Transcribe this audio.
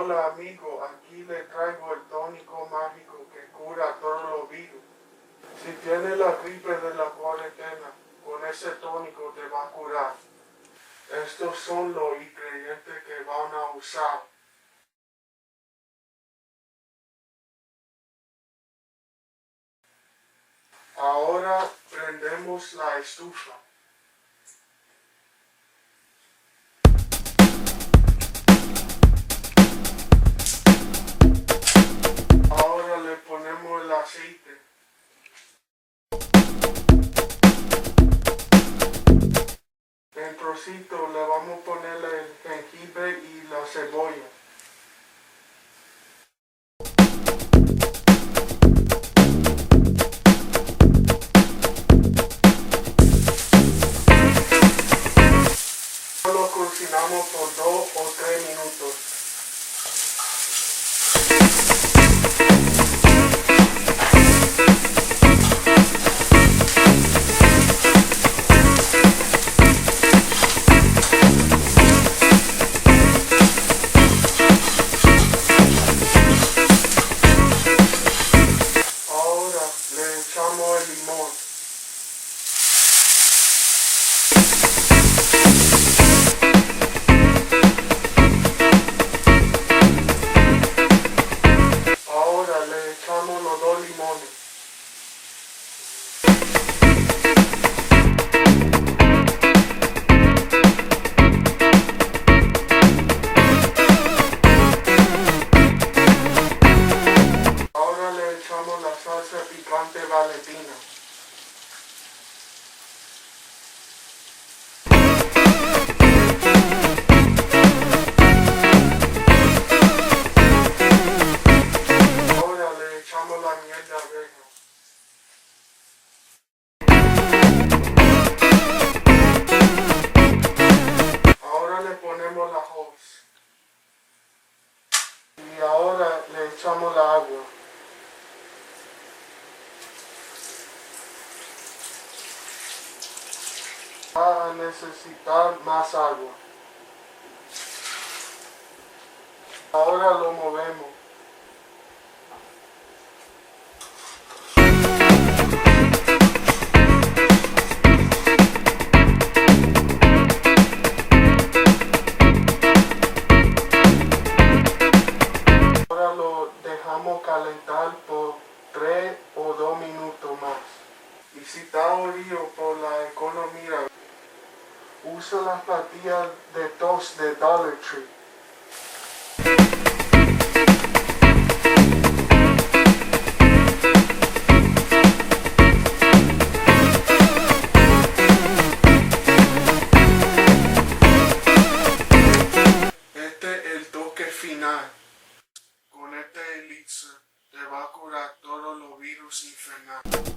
Hola amigo, aquí le traigo el tónico mágico que cura todos los virus. Si tienes la gripe de la cuarentena, con ese tónico te va a curar. Estos son los ingredientes que van a usar. Ahora prendemos la estufa. Ahora le ponemos el aceite. En trocito le vamos a poner el jengibre y la cebolla. Lo cocinamos por 2 o 3 minutos. Ahora le echamos el limón. Ahora le echamos los 2 limones. Ahora le echamos la salsa picante Valentina. Ahora le echamos la miel de abeja. Ahora le ponemos la host. Y ahora le echamos la agua. Va a necesitar más agua. Ahora lo movemos. Ahora lo dejamos calentar por 3 o 2 minutos más. Y si está oído por la economía, usa las pastillas de tos de Dollar Tree. Este es el toque final. Con este elixir te va a curar todos los virus infernales.